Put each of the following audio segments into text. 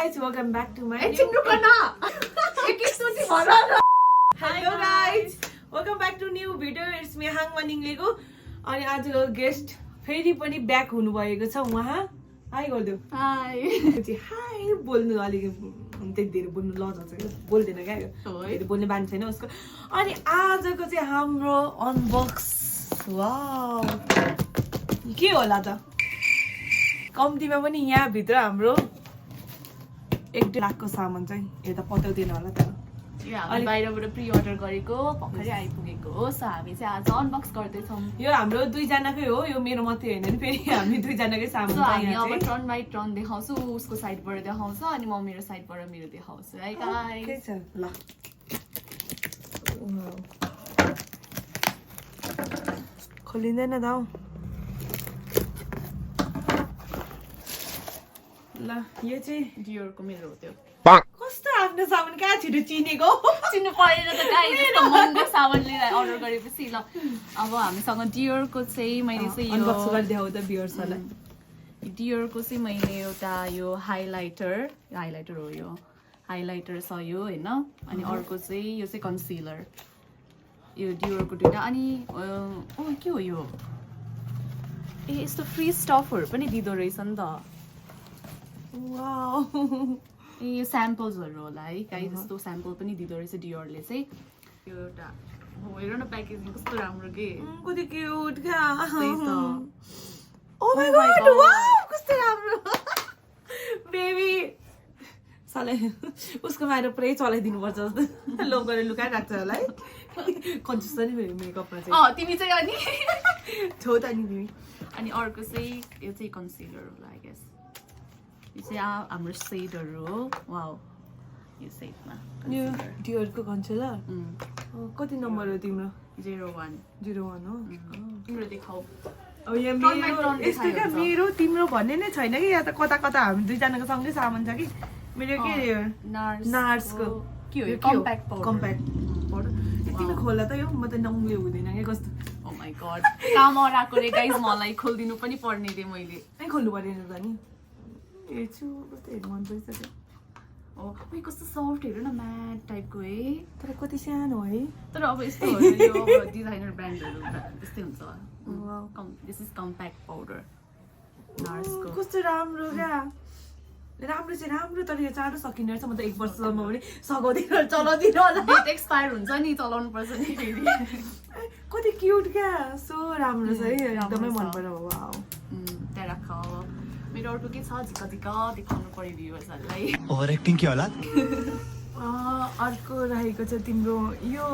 Guys, welcome back to my Hello guys, welcome back to new video. It's me Hngma को अनि आजको guest फेरि पनि back हुनु भएको छ उहाँ हाई गर्दिउ हाई चाहिँ हाई बोल्नु अलि त्यति धेरै बोल्नु लजाउँछ के बोल्दैन क्या यो बोल्ने बानी छैन उसको अनि आजको चाहिँ हाम्रो अनबक्स वाउ के होला त कम्तीमा पनि यहाँ भित्र हाम्रो 1.5 लाखको सामान चाहिँ यता पताउँदिन होला त हामी बाहिरबाट प्री अर्डर गरेको भर्खरै आइपुगेको हो सो हामी चाहिँ आज अनबक्स गर्दै छौं यो हाम्रो दुई जनाकै हो यो मेरो मात्रै हैन नि फेरि हामी दुई जनाकै सामान छ हामी अब टर्न बाइ टर्न देखाउँछु उसको साइडबाट देखाउँछ अनि म मेरो साइडबाट मेरो देखाउँछु है गाइस के छ ल खोलिँदैन दाउ ल यो चाहिँ डियोरको मेरो हो त्यो कस्तो आफ्नो सामान कहाँ छिटो चिनेको चिन्नु परेन त गाइस यस्तो महँगो सामान लिएर अर्डर गरेपछि ल अब हामीसँग डियोरको चाहिँ मैले चाहिँ यो अनबक्स गरिदेऊ त भ्युअर्सहरुलाई डियोरको चाहिँ मैले एउटा यो हाइलाइटर हो यो हाइलाइटर छ यो हैन अनि अर्को चाहिँ यो चाहिँ कन्सिलर यो डियोरको दुईटा अनि ओ के हो यो ए यस्तो फ्री स्टफहरु पनि दिदो रहेछ नि त वाउ यो स्याम्पल्सहरु होला है गाइस यस्तो स्याम्पल पनि दिदो रहेछ डियोरले चाहिँ यो एउटा हो हेर न प्याकेजिङ कस्तो राम्रो के कति क्यूट क्या त्यही त ओ माय गॉड वाउ कस्तो राम्रो बेबी साले उसको माएर पुरै चलाइदिनु पर्छ जस्तो लो गरेर लुकाइ राख्छ होला है कन्जुस छ नि फेरि मेकअपमा चाहिँ तिमी चाहिँ अनि छौ त नि तिमी अनि अर्को चाहिँ यो चाहिँ कन्सिलर होला आई गेस यो चाहिँ हाम्रो सेडहरु हो वाउ यो सेडमा यो डियोरको कन्सिलर कति नम्बर हो तिम्रो 01 हो तिम्रो देखाऊ अब यहाँ मेरो यस्तो क्या मेरो तिम्रो भन्ने नै छैन कि यहाँ त कता कता हामी दुई जनाको सँगै सामान छ कि मेरो के नार्सको के हो कम्प्याक्ट पाउडर तिमी खोला त यो म त नङले हुँदैन के कस्तो ओ माय गॉड काम अराको रे गाइस मलाई खोल्दिनु पनि पर्ने रे मैले नै खोल्नु पर्दैन त नि ए छु कस्तो हेर्नु मन परिसक्यो ओ कस्तो सफ्ट हेर्नु न म्याट टाइपको है तर कति सानो है तर अब यस्तो हो यो अब डिजाइनर ब्रान्डहरु त्यस्तै हुन्छ दिस इज कम्प्याक्ट पाउडर नार्सको कस्तो राम्रो क्या राम्रो चाहिँ राम्रो तर यो चाँडो सकिने रहेछ म त 1 वर्षसम्म पनि सघाउँदिन चलाउँदिन होला डेट एक्सपायर हुन्छ नि चलाउनु पर्छ नि फेरि कति क्यूट क्या सो राम्रो छ है एकदमै मन पर्यो वाउ त्यहाँ राख मेरो अर्को के छ झिका देखाउनु पर्यो भ्युअर्सहरुलाई ओभर एक्टिङ के होला अर्को रहेको छ तिम्रो यो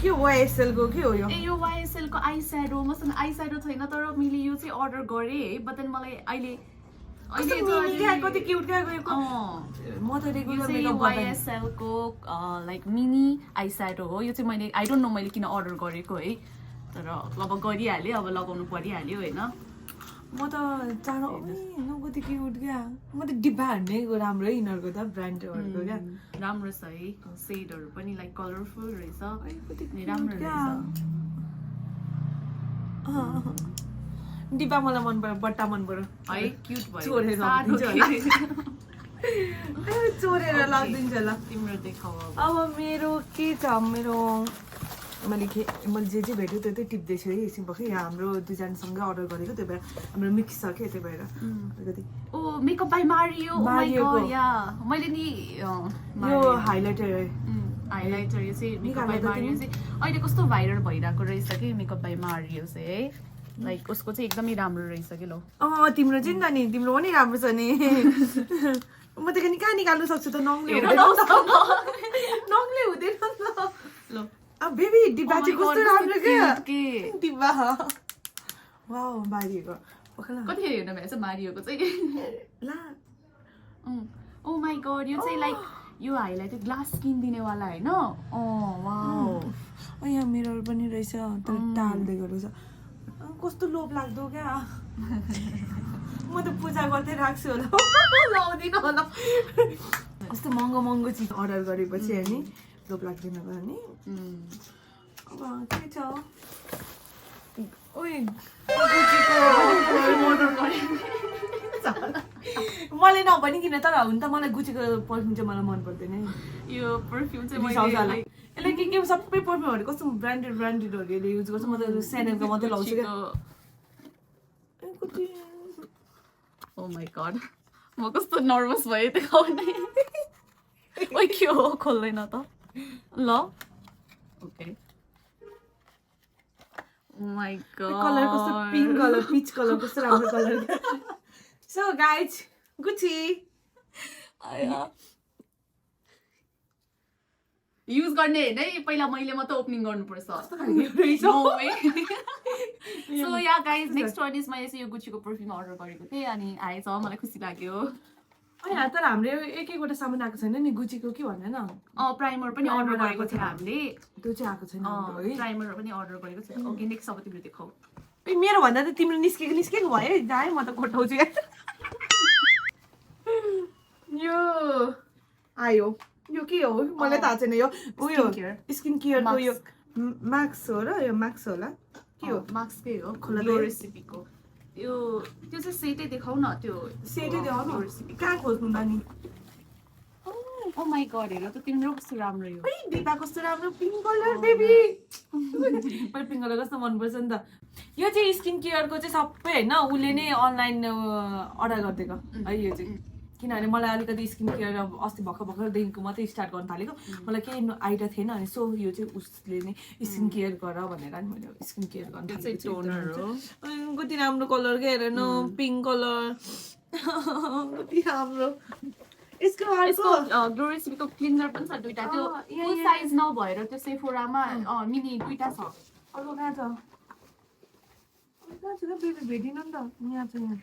के YSL को के हो यो ए यो YSL को आई स्याडो मसँग आई स्याडो छैन तर मैले यो चाहिँ अर्डर गरे है बट देन मलाई अहिले कति क्यूट क्या गएको म त रेगुलर मेकअप गर्दैन YSL को लाइक मिनी आई स्याडो हो यो चाहिँ मैले आई डोन्ट नो मैले किन अर्डर गरेको है तर अब गरिहालेँ अब लगाउनु परिहाल्यो हैन म त चाँडो कति क्यूट क्या म त डिब्बा हान्ने राम्रो है यिनीहरूको त ब्रान्डहरूको क्या राम्रो छ है सेडहरू पनि लाइक कलरफुल रहेछ कति राम्रो रहेछ डिब्बा मलाई मन पर्यो बट्टा मन पर्यो है क्यूट भयो चोरेर लगिदिन्छ ल तिम्रो देखाऊ अब मेरो के छ मेरो मैले जे भेट्यो त्यो चाहिँ टिप्दैछु है एकछिन भर्खर यहाँ हाम्रो दुईजनासँगै अर्डर गरेको त्यही भएर हाम्रो मिक्स छ क्या त्यही भएर अलिकति ओ मेकअप बाई मारियो मैले नि यो हाइलाइटर यो चाहिँ मेकअप बाई मारियो चाहिँ अहिले कस्तो भाइरल भइरहेको रहेछ कि मेकअप बाई मारियो चाहिँ है लाइक उसको चाहिँ एकदमै राम्रो रहेछ कि लो तिम्रो चाहिँ त नि तिम्रो पनि राम्रो छ नि म त कहाँ निकाल्नु सक्छु त नङले हुँदैन ल बेबी डिब्बा चाहिँ कस्तो राम्रो क्या डिब्बा वाउ मारिएको कति हेर्न भएछ मारिएको चाहिँ ला ओ माय गॉड यो चाहिँ लाइक यो हाइलाइटेड ग्लास स्किन दिनेवाला हैन वाउ यहाँ मिरर पनि रहेछ तर टाल्दै रहेछ कस्तो लोभ लाग्दो क्या म त पूजा गर्दै राख्छु होला लाउँदिन होला कस्तो महँगो चिज अर्डर गरेपछि अनि लोभ लाग्दैन भयो नि अब के छ ओइ मैले नभनिकन तर हुन त मलाई गुचीको पर्फ्युम चाहिँ मलाई मन पर्दैन यो पर्फ्युम चाहिँ रिसाउँछ होला। मैले यसले के सबै पर्फ्युमहरू कस्तो ब्रान्डेडहरूले युज गर्छ म त स्यानेलको मात्रै लाउँछु क्या। ओ माई गड म कस्तो नर्भस भएँ देखाउने। ओइ के हो खोल्दैन त ल ओके माई गड कलर कस्तो पिङ्क कलर पिच कलर कस्तो राम्रो colour. So guys Gucci use गर्ने होइन है पहिला मैले मात्रै ओपनिङ गर्नुपर्छ। So yeah guys next one is मैले चाहिँ यो गुचीको पर्फ्युम अर्डर गरेको थिएँ अनि आएछ मलाई खुसी लाग्यो। होइन तर हाम्रो एक एकवटा सामान आएको छैन नि गुचीको के भन्दैन। प्राइमर पनि अर्डर गरेको थियो हामीले त्यो चाहिँ आएको छैन है। प्राइमर पनि अर्डर गरेको थियो। ओके नेक्स्ट अब तिम्रो देखाऊ। मेरो भन्दा त तिम्रो निस्केको भयो है जाए म त कोठाउँछु यो आयो यो के हो मलाई थाहा छैन यो उयो स्किन केयरको यो मास्क हो र यो मास्क होला के हो मास्कै हो ग्लो रेसिपीको यो त्यो चाहिँ सेटै देखाउ न त्यो सेटै देखाउनु कहाँ खोज्नु नानी। ओ माई गड हेर त तिम्रो कस्तो राम्रो यो दिपा कस्तो राम्रो पिङ्क कलर बेबी मलाई पिङ्क कलर कस्तो मनपर्छ नि त। यो चाहिँ स्किन केयरको चाहिँ सबै होइन उसले नै अनलाइन अर्डर गरिदिएको है यो चाहिँ किनभने मलाई अलिकति स्किन केयर अब अस्ति भर्खरदेखिको मात्रै स्टार्ट गर्न थालेको मलाई केही आइडिया थिएन अनि सो यो चाहिँ उसले नै स्किन केयर गर भनेर नि मैले स्किन केयर गर्न थालेको। कति राम्रो कलर क्या हेर न पिङ्क कलर कति राम्रो। यसको ग्लो रेसिपीको क्लिनर पनि छ दुईटा त्यो फुल साइज नभएर त्यो सेफोरामा मिनी दुईटा छ। अर्को कहाँ छ बेबी भेटिन नि त यहाँ छ यहाँ।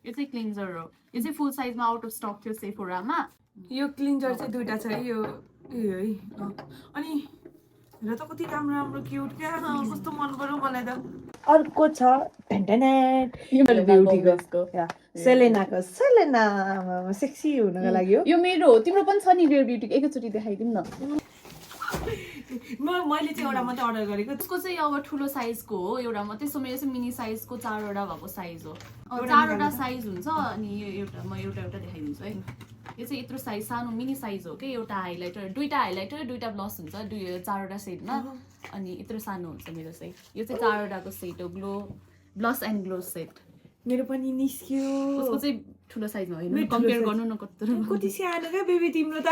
यो चाहिँ क्लिन्जर हो यो चाहिँ फुल साइजमा आउट अफ स्टक थियो सेफोरामा। यो क्लिन्जर चाहिँ दुईटा छ है यो है अनि हेर त कति राम्रो राम्रो क्युट क्या कस्तो मन पर्यो मलाई त। अर्को छ ब्युटीको सेलेनाको सेलेना सेक्सी हुनको लागि हो। यो मेरो हो तिम्रो पनि छ नि रेयर ब्युटीको एकैचोटि देखाइदिउँ न। मैले चाहिँ एउटा मात्रै अर्डर गरेको त्यसको चाहिँ अब ठुलो साइजको हो एउटा मात्रै। सो मेरो चाहिँ मिनी साइजको 4वटा भएको साइज हो। 4वटा साइज हुन्छ अनि यो एउटा म एउटा देखाइदिन्छु है। यो चाहिँ यत्रो साइज सानो मिनी साइज हो कि एउटा हाइलाइटर दुईटा हाइलाइटर दुईटा ब्लस हुन्छ 4वटा सेटमा अनि यत्रो सानो हुन्छ मेरो चाहिँ। यो चाहिँ 4वटाको सेट हो glow bless and glow set. मेरो पनि निस्क्यो उसको चाहिँ ठुलो साइजमा होइन कम्पेयर गर्नु न कति सानो क्या बेबी तिम्रो त।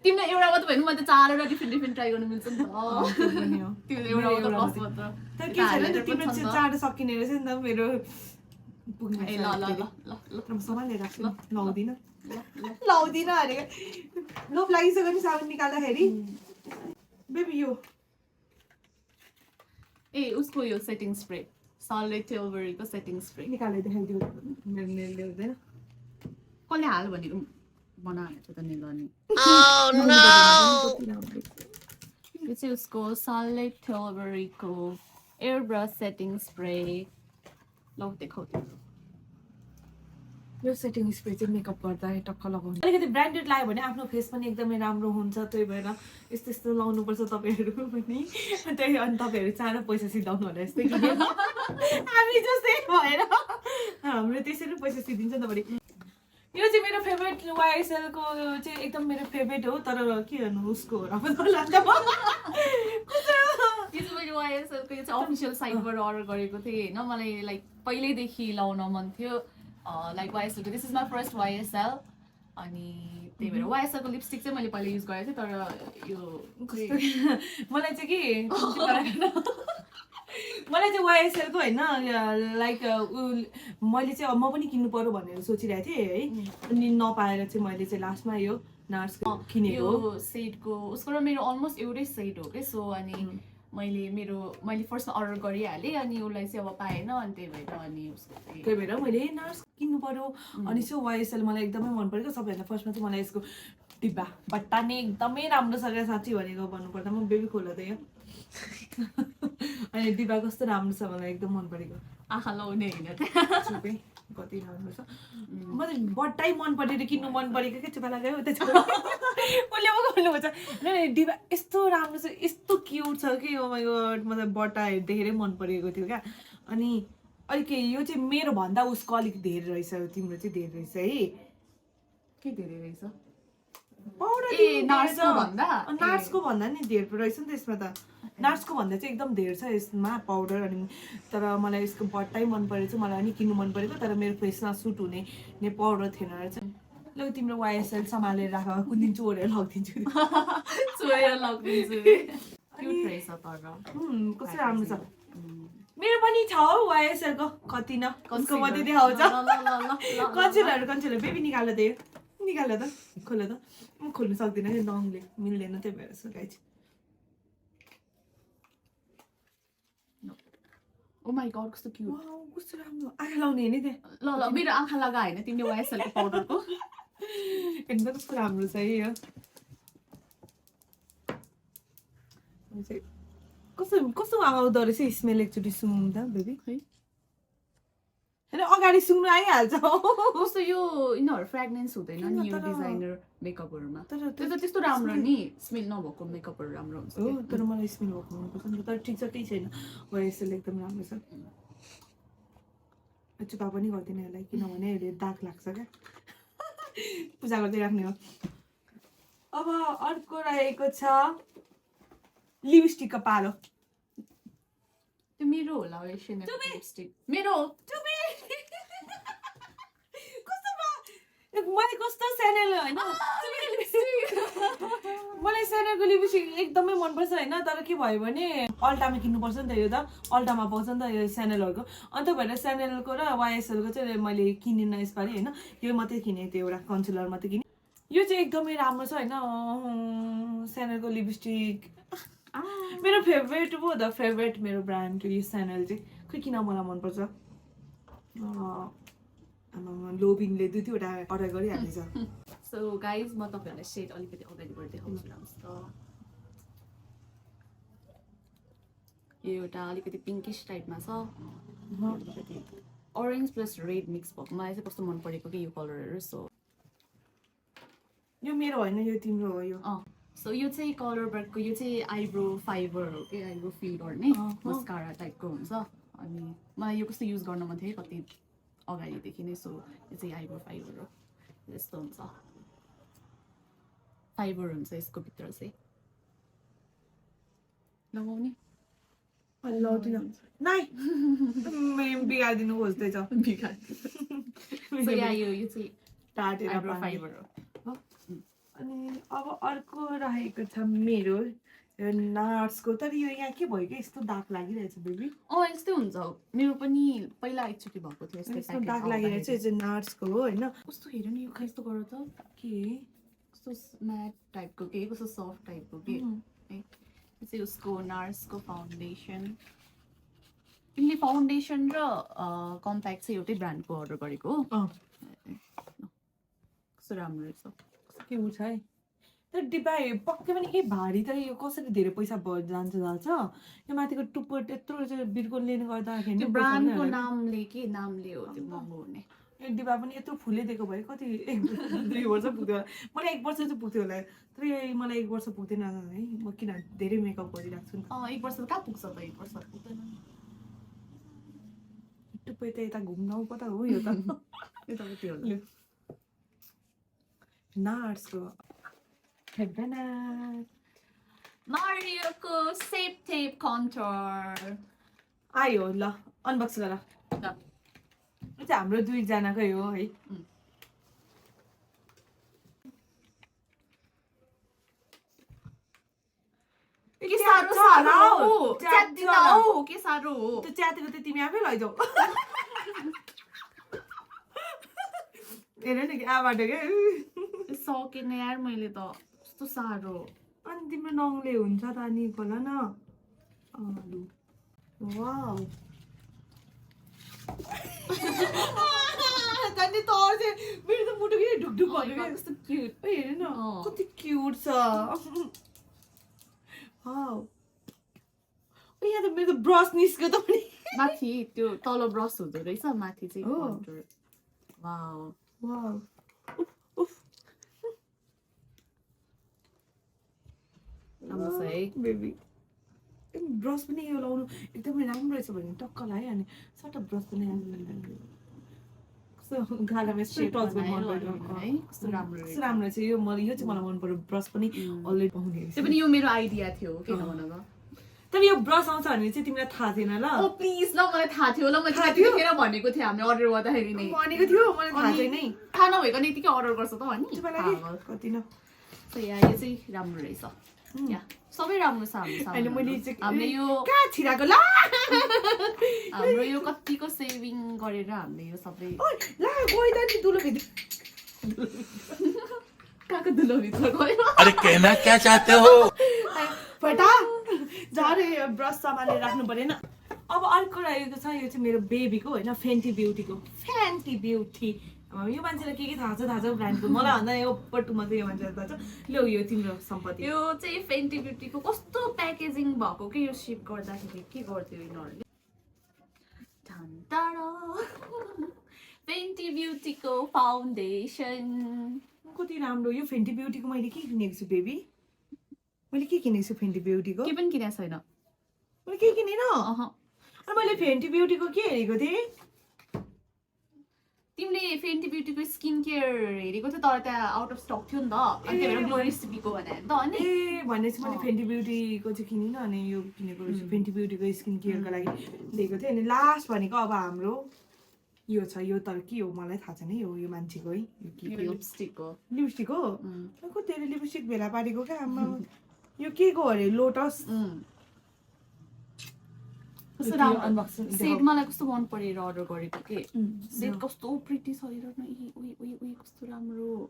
तिम्रो एउटा मात्र भयो मैले 4वटा डिफ्रेन्ट ट्राई गर्नु मिल्छ नि त। त्यो एउटा मात्र ब्लस मात्र तर के छैन नि तिम्रो चाहिँ 4 सकिने रहेछ नि त मेरो पुग्ने। ए ल ल ल ल सम्हालेर राख्छु लाउँदिन अरे लोभ लागिसक्यो नि साबुन निकाल्दाखेरि बेबी यो ए उसको यो सेटिङ स्प्रे सार्लेट टेलबरीको सेटिङ स्प्रे निकालेर देखाइदियो मेरो नेलले हुँदैन कसले हाल भनेको बनाएको थियो त नेल अनि यो चाहिँ उसको सार्लेट टेलबरीको एयर ब्रस सेटिङ स्प्रे ल देखाउँछु। यो सेटिङ स्प्रे चाहिँ मेकअप गर्दा टक्क लगाउनु अलिकति ब्रान्डेड लगायो भने आफ्नो फेस पनि एकदमै राम्रो हुन्छ। त्यही भएर यस्तो यस्तो लाउनुपर्छ तपाईँहरू पनि। त्यही अनि तपाईँहरू चाँडो पैसा सिधाउनु होला यस्तै हामी जस्तै भएर हाम्रो त्यसरी पैसा सिधिन्छ तपाईँले। यो चाहिँ मेरो फेभरेट वाइएसएलको चाहिँ एकदम मेरो फेभरेट हो तर के गर्नु उसको हो र यो चाहिँ मैले वाइएसएलको यो चाहिँ अफिसियल साइटबाट अर्डर गरेको थिएँ होइन। मलाई लाइक पहिल्यैदेखि लाउन मन थियो लाइक वाइएसएलको this is my first YSL अनि त्यही भएर वाइएसएलको लिपस्टिक चाहिँ मैले पहिला युज गरेको थिएँ तर यो मलाई चाहिँ के मलाई चाहिँ वाइएसएलको होइन लाइक मैले चाहिँ म पनि किन्नु पर्यो भनेर सोचिरहेको थिएँ है अनि नपाएर चाहिँ मैले चाहिँ लास्टमा यो नार्स किनेको सेटको उसको र मेरो अलमोस्ट एउटै सेट हो कि। सो अनि मैले फर्स्टमा अर्डर गरिहालेँ अनि उसलाई चाहिँ अब पाएन अनि त्यही भएर अनि त्यही भएर मैले नार्स किन्नु पर्यो अनि सो वाइएसएल मलाई एकदमै मन परेको। सबैभन्दा फर्स्टमा चाहिँ मलाई यसको डिब्बा बट्टा नै एकदमै राम्रो छ क्या साँच्ची भनेको भन्नुपर्दा म बेबी खोला त यो अनि डिब्बा कस्तो राम्रो छ मलाई एकदम मन परेको। आँखा लाउने होइन कति राम्रो छ मलाई बट्टै मन परेर किन्नु मन परेको क्या चुपा लाग्यो उसले पो गर्नुपर्छ डिब्बा यस्तो राम्रो छ यस्तो क्युट छ कि ओ माई गड मतलब बट्टा देखेरै मन परेको थियो क्या। अनि अलिक यो चाहिँ मेरो भन्दा उसको अलिक धेरै रहेछ तिम्रो चाहिँ धेरै रहेछ है के धेरै रहेछ पाउडर नार्सको भन्दा नि धेरै रहेछ नि त यसमा त नार्सको भन्दा चाहिँ एकदम धेरै छ यसमा पाउडर अनि तर मलाई यसको बट्टै मन परेको चाहिँ मलाई नि किन्नु मन परेको तर मेरो फेसमा सुट हुने पाउडर थिएन रहेछ ल तिम्रो YSL सम्हालेर राख कुन दिन चोरेर लगिदिन्छु कस्तो राम्रो छ मेरो पनि छ हौ YSL को कति न कसको मात्रै देखाउँछ कन्सिलर बेबी निकाल्यो त निकाल्यो त खोल्यो त म खोल्नु सक्दिनँ कि नङले मिल्दैन त्यही भएर so guys oh my God कस्तो क्यूट वाउ कस्तो राम्रो आँखा लाउने नि त्यहाँ ल मेरो आँखा लगा हैन तिमीले YSL को पाउडरको हेर्नु त कस्तो राम्रो छ है यो कस्तो कस्तो आउँदो रहेछ स्मेल एकचोटि सुँघ्दा बेबी है हैन अगाडि सुँग्नु आइहाल्छ कस्तो यो यिनीहरु फ्रेग्रेन्स हुँदैन नि यो डिजाइनर मेकअपहरुमा तर त्यो त त्यस्तो राम्रो नि स्मेल नभएको मेकअपहरु राम्रो हुन्छ हो तर मलाई स्मेल भएको मनपर्छ नि तर ठिक छ केही छैन YSL एकदम राम्रो छ चुपा पनि गर्दिन यसलाई किनभने यसले दाग लाग्छ क्या पूजा गर्दै राख्ने हो अब अर्को रहेको छ लिपस्टिकको पालो त्यो मेरो होला लिपस्टिक मेरो मलाई कस्तो स्यानेल होइन मलाई स्यानेलको लिपस्टिक एकदमै मनपर्छ होइन तर के भयो भने अल्टामा किन्नुपर्छ नि त यो त अल्टामा पाउँछ नि त यो स्यानेलहरूको अन्त भएर स्यानेलको र YSL को चाहिँ मैले किनिनँ यसपालि होइन यो मात्रै किनेँ त्यो एउटा कन्सिलर मात्रै किनेँ यो चाहिँ एकदमै राम्रो छ होइन स्यानेलको लिपस्टिक मेरो फेभरेट हो द फेभरेट मेरो ब्रान्ड यो स्यानेल चाहिँ खोइ किन मलाई मनपर्छ लोभिङले 2-3वटा अर्डर गरिहालेछ सो गाइज म तपाईहरुलाई शेड अलिकति अगाडिबाट देखाउँछु त यो एउटा अलिकति पिङ्किश टाइपमा छ ऑरेन्ज प्लस रेड मिक्स भएको मलाई चाहिँ कस्तो मन परेको कि यो कलरहरु सो यो मेरो होइन यो तिम्रो हो यो सो यो चाहिँ कलर ब्रेडको यो चाहिँ आइब्रो फाइबर हो कि आइब्रो फिल गर्ने मस्कारा टाइपको हुन्छ अनि मलाई यो कस्तो युज गर्न मन थियो कति अगाडिदेखि नै सो यो चाहिँ आइब्रो फाइबर हो यस्तो हुन्छ फाइबर हुन्छ यसको भित्र चाहिँ लगाउने बिगारिदिनु खोज्दैछ यो चाहिँ आइब्रो फाइबर हो अनि अब अर्को रहेको छ मेरो नार्सको तर यो यहाँ के भयो कि यस्तो दाग लागिरहेछ बेबी यस्तै हुन्छ मेरो पनि पहिला एकचोटि भएको थियो यस्तो दाग लागिरहेछ यो चाहिँ नार्सको हो होइन कस्तो हेर्नु नि यो खै यस्तो गर त के कस्तो म्याट टाइपको के कस्तो सफ्ट टाइपको के यो चाहिँ उसको नार्सको फाउन्डेसन तिमीले फाउन्डेसन र कम्प्याक्ट चाहिँ एउटै ब्रान्डको अर्डर गरेको हो कस्तो राम्रो रहेछ के हुन्छ है तर डिब्बा पक्कै पनि के भारी त यो कसरी धेरै पैसा जान्छ यो माथिको टुप्पो त्यत्रो बिर्कोले गर्दाखेरि ब्रान्डको नामले के नामले हो त्यो महँगो हुने एक डिब्बा पनि यत्रो फुलै दिएको भए कति 2 वर्ष पुग्थ्यो होला मलाई 1 वर्ष चाहिँ पुग्थ्यो होला तर मलाई 1 वर्ष पुग्दैन है म किन धेरै मेकअप गरिराख्छु नि 1 वर्ष कहाँ पुग्छ त 1 वर्ष पुग्दैन टुप्पै त यता घुम्न कता हो यो त नार्सको मारियोको सेप टेप कन्टुर आयो ल अनबक्स गर यो चाहिँ हाम्रो 2 जनाकै हो है के सारो हो के सारो हो त्यो च्यातेको त तिमी आफै लैजाऊ हेर न कि आबाट के सकेन यार मैले त कस्तो सारो अनि तिम्रो नङले हुन्छ त अनि खोला न वाउ कति तोर चाहिँ मेरो त मुटु के ढुकढुक भयो कस्तो क्युट हेर न कति क्युट छ वाउ यहाँ त मेरो ब्रस निस्क्यो त पनि माथि त्यो तल ब्रस हुँदो रहेछ माथि चाहिँ कन्टुर वाउ वाउ राम्रो छ है बेबी ब्रस पनि यो लाउनु एकदमै राम्रो रहेछ भने टक्क लाग्यो अनि सट ब्रस पनि कस्तो गालामा स्ट्रेट टच गर्नु मन पर्यो है कस्तो राम्रो कस्तो राम्रो रहेछ यो मलाई यो चाहिँ मलाई मन पर्यो ब्रस पनि अलरेडी पाउने त्यो पनि यो मेरो आइडिया थियो के नभन तर यो ब्रस आउँछ भने चाहिँ तिमीलाई थाहा थिएन ल ओ प्लिज ल मलाई थाहा थियो ल मैले त्यतिखेर भनेको थिएँ हामीले अर्डर गर्दाखेरि नै भनेको थियो मलाई थाहा छैन है थाहा नभएको यतिकै अर्डर गर्छ त अनि कति न सो या यो चाहिँ राम्रो रहेछ या सबै राम्रो छ हामीले यो कहाँ छिराको ल हाम्रो यो कतिको सेभिङ गरेर हामीले यो सबै ला गइ त नि दुलो भित्र काको दुलो भित्र गयो अरे कहना क्या चाहते हो फटा जारे ब्रस सामानले राख्नु परेन अब अर्को रहेको छ यो चाहिँ मेरो बेबीको होइन फेन्टी ब्युटीको फेन्टी ब्युटी यो मान्छेलाई के थाहा छ ब्रान्डको मलाई भन्दा यो पट्टुमा चाहिँ यो मान्छेलाई थाहा छ लो यो तिम्रो सम्पत्ति यो चाहिँ फेन्टी ब्युटीको कस्तो प्याकेजिङ भएको के यो सिप गर्दाखेरि के गर्थ्यो यिनीहरूले फेन्टी ब्युटीको फाउन्डेसन कति राम्रो यो फेन्टी ब्युटीको मैले के किनेको छु बेबी मैले के किनेको छु फेन्टी ब्युटीको के पनि किनेको छैन मैले के किनेन अनि मैले फेन्टी ब्युटीको के हेरेको थिएँ तिमीले फेन्टी ब्युटीको स्किन केयर हेरेको थियो तर त्यहाँ आउट अफ स्टक थियो नि त अनि त्यही भएर ग्लो रेसिपीको भने त अनि ए भनेपछि मैले फेन्टी ब्युटीको चाहिँ किनिनँ अनि यो किनेको फेन्टी ब्युटीको स्किन केयरको लागि लिएको थिएँ अनि लास्ट भनेको अब हाम्रो यो छ यो तर के हो मलाई थाहा छैन यो मान्छेको है लिपस्टिक हो लिपस्टिक हो कति लिपस्टिक भेला पारेको क्या आमा यो के को अरे लोटस सेट मलाई कस्तो मन परेर अर्डर गरेको के सेट कस्तो प्रिटी छ हेर न कस्तो राम्रो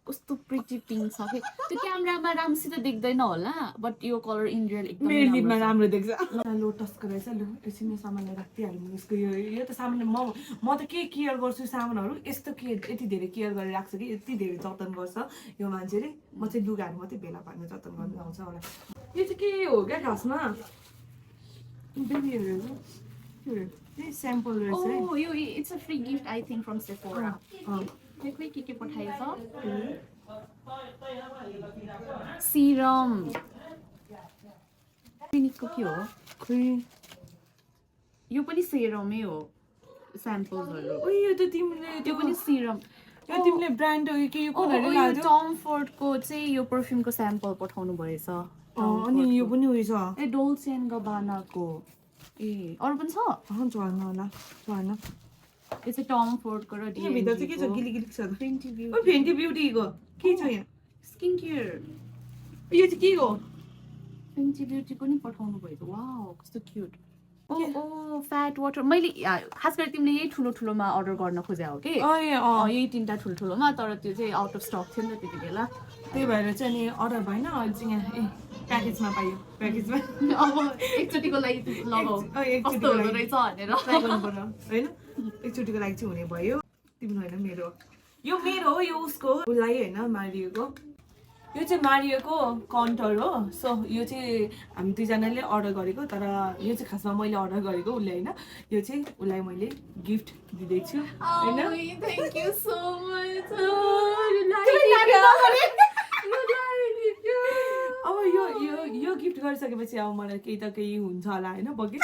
कस्तो प्रिटी पिङ्क छ के त्यो क्यामेरामा राम्रोसित देख्दैन होला बट यो कलर इन रियल एकदमै राम्रो देख्छ लोटसको रहेछ लु एकछिन यो सामानलाई राखिदिइहाल्नु यसको यो त सामान म त के केयर गर्छु सामानहरू यस्तो के यति धेरै केयर गरेर राख्छ कि यति धेरै जतन गर्छ यो मान्छेले म चाहिँ लुगाहरू मात्रै भेला पार्नु जतन गर्नु आउँछ होला यो चाहिँ के हो क्या खासमा स्याम्पल रहेछ ओ यो it's a free gift I think from Sephora देखै के पठाएछ सिरम क्लिनिकको के हो यो पनि सेरमै हो स्याम्पल्सहरु ओ यो त तिमीले त्यो पनि सिरम यो तिमीले ब्रान्ड हो कि यो कुनहरु लाग्यो टम फोर्डको चाहिँ यो परफ्युमको स्याम्पल पठाउनु भएछ अनि यो पनि उयो छ ए डोल्चे एन्ड गबानाको ए अरु पनि छ झर्न होला झर्न यो चाहिँ टम फोर्डको र यो भित्र चाहिँ के छ गिली गिली छ फेन्टी ब्युटी ओ फेन्टी ब्युटीको के छ यहाँ स्किन केयर यो चाहिँ के हो फेन्टी ब्युटीको नि पठाउनु भएको वाउ कस्तो क्यूट ओ फ्याट वाटर मैले खास गरी तिमीले यही ठुलो ठुलोमा अर्डर गर्न खोजे हो कि यही तीनटा ठुलो ठुलोमा तर त्यो चाहिँ आउट अफ स्टक थियो नि त त्यति बेला त्यही भएर चाहिँ नि अर्डर भएन अहिले चाहिँ यहाँ प्याकेजमा पायो प्याकेजमा अब एकचोटिको लागि लगाऊ कस्तो हुँदो रहेछ भनेर ट्राई गर्नुपर्छ होइन एकचोटिको लागि चाहिँ हुने भयो तिम्रो होइन मेरो यो मेरो हो यो उसको उसलाई होइन मारिएको यो चाहिँ मारिएको कन्टर हो सो यो चाहिँ हामी दुईजनाले अर्डर गरेको तर यो चाहिँ खासमा मैले अर्डर गरेको उसले होइन यो चाहिँ उसलाई मैले गिफ्ट दिँदैछु होइन थ्याङ्क यू सो मच अब यो गिफ्ट गरिसकेपछि अब मलाई केही त केही हुन्छ होला होइन बगी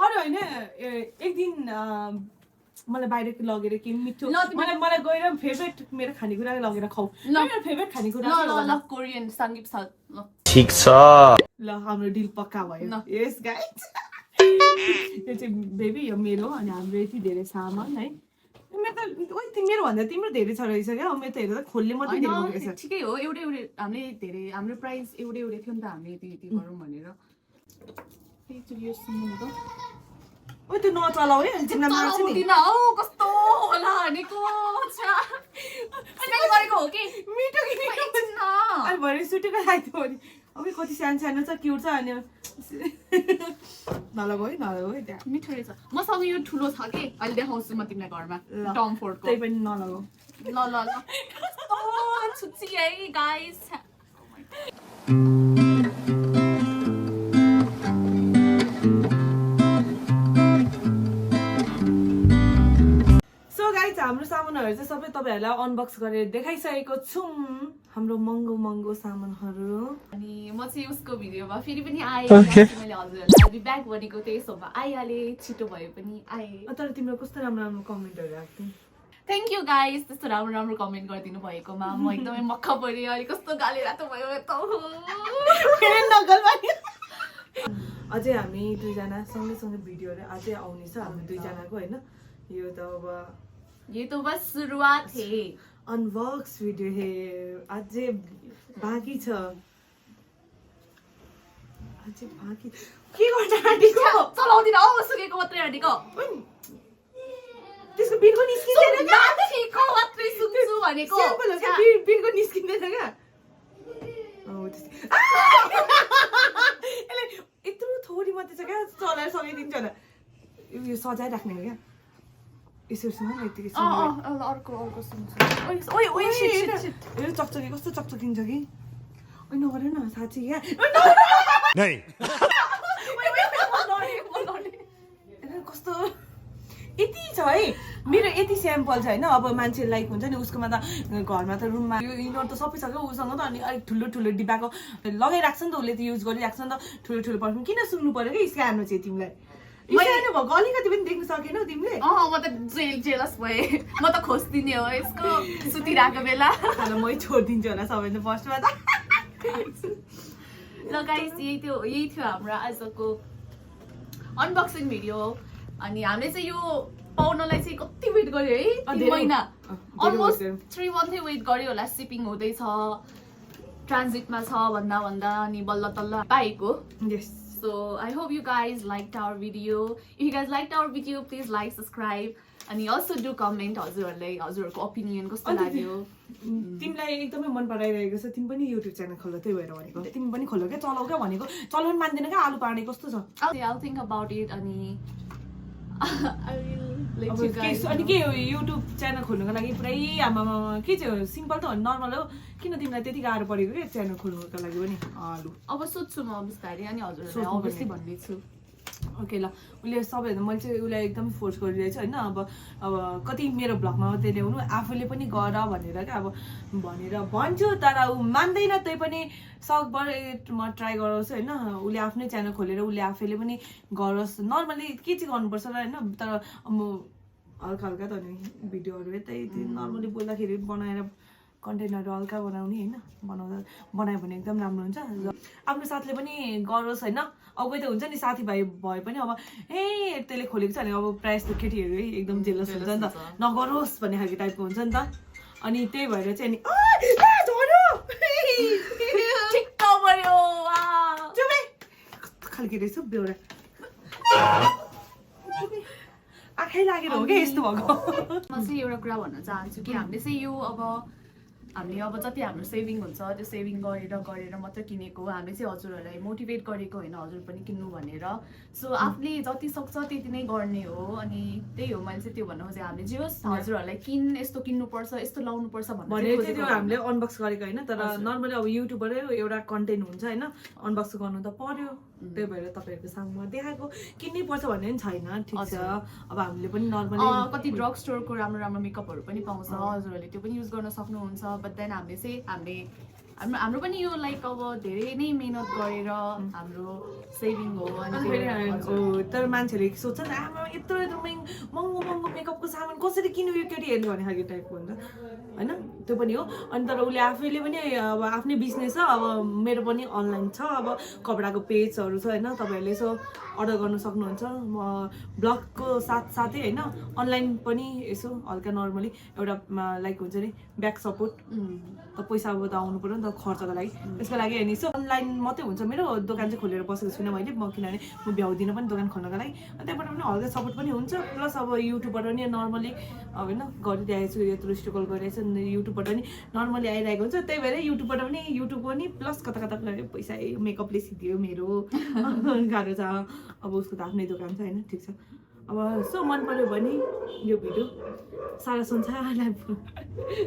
अरू होइन एक दिन मलाई बाहिर लगेर के मिठो मलाई गएर फेभरेट मेरो खानेकुरा लगेर खाऊ मेरो फेभरेट खानेकुरा ल कोरियन सङ्गीत छ ठीक छ ल हाम्रो डिल पक्का भयो यस गाइस यो चाहिँ बेबी यो मेरो अनि हाम्रो यति धेरै सामान है मेरो भन्दा तिम्रो धेरै छ रहेछ क्या मेरो त हेरेर त खोल्ने मात्रै धेरै भएको छ ठिकै हो एउटै हामीले धेरै हाम्रो प्राइस एउटै थियो नि त हामीले यति गरौँ भनेर यो सुन्नु त ओ त्यो नचलाऊ है जिम्मा मार्छ नि हौ कस्तो होला भनेको मैले गरेको हो कि मिठो कि अनि भरे सुटेको लाग्थ्यो भने अब कति सानो सानो छ क्युट छ अनि नलगाऊ है त्यहाँ मिठो रहेछ मसँग यो ठुलो छ कि अहिले देखाउँछु म तिमीलाई घरमा टम फोर्डको त्यही पनि नलगाऊ ल कस्तो छुच्ची है गाइस हाम्रो सामानहरू चाहिँ सबै तपाईँहरूलाई अनबक्स गरेर देखाइसकेको छौँ हाम्रो महँगो सामानहरू अनि म चाहिँ उसको भिडियोमा फेरि पनि आएँ मैले हजुरहरूलाई बी ब्याक भनेको थिएँ सोमा आइहालेँ छिटो भए पनि आएँ तर तिम्रो कस्तो राम्रो कमेन्टहरू आएको थियो थ्याङ्क यू गाइस त्यस्तो राम्रो कमेन्ट गरिदिनु भएकोमा म एकदमै मक्ख परेँ अहिले कस्तो गाली रातो भयो अझै हामी दुईजना सँगै भिडियोहरू अझै आउने छ हामी दुईजनाको होइन यो त अब ये तो बस सुरुवात है अनबक्स भिडियो हे अझै बाँकी छ के गर्छ आँटीको चलाउँदिन हौ सुकेको मात्रै आँटीको त्यसको बिर्को निस्किँदैन माथिको मात्रै सुन्छु भनेको बिर्को निस्किँदैन क्या यसले यत्रो थोरी मात्रै छ क्या चलाएर सघाइदिन्छ होला यो सजाइराख्ने हो क्या यसो सुन यतिकै अर्को सुन्छु चकचकी कस्तो चकचकिन्छ कि नगर न साँच्ची क्या कस्तो यति छ है मेरो यति स्याम्पल छ होइन अब मान्छे लाइक हुन्छ नि उसकोमा त घरमा त रुममा यो इनर त सबै छ क्या उसँग त अनि अलिक ठुलो डिब्बाको लगाइराख्छ नि त उसले त युज गरिराख्छ नि त ठुलो पर्फ्युम किन सुन्नु पर्यो कि स्क्यान चाहिँ तिमीलाई स्क्यान भएको अलिकति पनि देख्न सकेनौ तिमीले म त जेलस भएँ म त खोज्दिने हो यसको सुतिरहेको बेला खाना मै छोडिदिन्छु होला सबैले फर्स्टमा त ल गाइस यही थियो हाम्रो आजको अनबक्सिङ भिडियो अनि हामीले चाहिँ यो पाउनलाई चाहिँ कति वेट गर्यो है 3 महिना अलमोस्ट 3 मन्थै वेट गर्यो होला सिपिङ हुँदैछ ट्रान्जिटमा छ भन्दा अनि बल्ल तल्ल पाएको यस So I hope you guys liked our video. If you guys liked our video, please like, subscribe, and you also do comment हजुरहरूको opinion कस्तो लाग्यो तिमीलाई एकदमै मन पराइरहेको छ तिमी पनि युट्युब च्यानल खोल्नु त्यही भएर भनेको तिमी पनि खोल्नु क्या चलाउ क्या भनेको चलाउनु मान्दैन क्या आलु पार्ने कस्तो छ I'll think about it अनि I will let you guys अनि के हो युट्युब च्यानल खोल्नुको लागि पुरै आमामा के चाहिँ सिम्पल त हो नर्मल हो किन तिमीलाई त्यति गाह्रो परेको क्या च्यानल खोल्नुको लागि पनि आलु अब सोध्छु म बिस्तारै अनि हजुरहरूलाई अभियसली भन्नेछु ओके ल उसले सबैभन्दा मैले चाहिँ उसलाई एकदमै फोर्स गरिरहेछु होइन अब कति मेरो भ्लगमा मात्रै ल्याउनु आफूले पनि गर भनेर क्या अब भनेर भन्छु तर ऊ मान्दैन त्यही पनि सकभर म ट्राई गराउँछु होइन उसले आफ्नै च्यानल खोलेर उसले आफैले पनि गरोस् नर्मली के चाहिँ गर्नुपर्छ र होइन तर अब हल्का त नि भिडियोहरू यतै नर्मली बोल्दाखेरि बनाएर कन्टेन्टहरू हल्का बनाउने होइन बनायो भने एकदम राम्रो हुन्छ आफ्नो साथले पनि गरोस् होइन अब कोही त हुन्छ नि साथीभाइ भए पनि अब त्यसले खोलेको छ भने अब प्रायः जस्तो केटीहरू है एकदम जेलस हुन्छ नि त नगरोस् भन्ने खालको टाइपको हुन्छ नि त अनि त्यही भएर चाहिँ नि खालको रहेछ बेहोरा आँखै लागेर हो क्या यस्तो भएको म चाहिँ एउटा कुरा भन्न चाहन्छु कि हामीले चाहिँ यो हामीले अब जति हाम्रो सेभिङ हुन्छ त्यो सेभिङ गरेर मात्र किनेको हामीले चाहिँ हजुरहरूलाई मोटिभेट गरेको होइन हजुर पनि किन्नु भनेर सो आफूले जति सक्छ त्यति नै गर्ने हो अनि त्यही हो मैले चाहिँ त्यो भन्नु खोजेँ हामीले जे होस् हजुरहरूलाई यस्तो किन्नुपर्छ यस्तो लाउनुपर्छ भनेर चाहिँ त्यो हामीले अनबक्स गरेको होइन तर नर्मली अब युट्युबबाटै एउटा कन्टेन्ट हुन्छ होइन अनबक्स गर्नु त पर्यो त्यही भएर तपाईँहरूको सामुमा देखाएको किन्नै पर्छ भन्ने पनि छैन ठिक छ अब हामीले पनि नर्मली कति ड्रग स्टोरको राम्रो मेकअपहरू पनि पाउँछ हजुरहरूले त्यो पनि युज गर्न सक्नुहुन्छ बट देन हाम्रो पनि यो लाइक अब धेरै नै मेहनत गरेर हाम्रो सेभिङ हो अनि तर मान्छेहरूले सोध्छ नि आमा यत्रो महँगो मेकअपको सामान कसरी किन्यो यो केटीहरूले भन्ने खालको टाइपको हुन्छ होइन त्यो पनि हो अनि तर उसले आफैले पनि अब आफ्नै बिजनेस छ अब मेरो पनि अनलाइन छ अब कपडाको पेजहरू छ होइन तपाईँहरूले यसो अर्डर गर्नु सक्नुहुन्छ म ब्लगको साथसाथै होइन अनलाइन पनि यसो हल्का नर्मली एउटा लाइक हुन्छ नि ब्याक सपोर्ट त पैसा अब त आउनु पऱ्यो नि त खर्चको लागि त्यसको लागि होइन यसो अनलाइन मात्रै हुन्छ मेरो दोकान चाहिँ खोलेर बसेको छुइनँ मैले म किनभने म भ्याउँदिनँ पनि दोकान खोल्नको लागि त्यहाँबाट पनि हल्का सपोर्ट पनि हुन्छ प्लस अब युट्युबबाट पनि नर्मली अब होइन गरिरहेको छु यत्रो स्ट्रगल गरिरहेको छु युट्युबबाट पनि नर्मली आइरहेको हुन्छ त्यही भएर युट्युबबाट पनि युट्युबको पनि प्लस कता पैसा मेकअपले सिद्धियो मेरो गाह्रो छ अब उसको त आफ्नै दोकान छ होइन ठिक छ अब सो मन पर्यो भने यो भिडियो सारा संसारलाई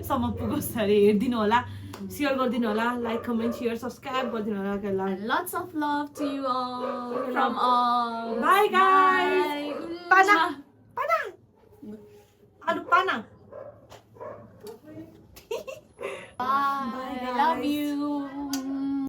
सम्म पुगोस् अरे हेरिदिनु होला सेयर गरिदिनु होला लाइक कमेन्ट सेयर सब्सक्राइब गरिदिनु होला lots of love to you all from all bye guys pana आलु पाना Bye. I love you.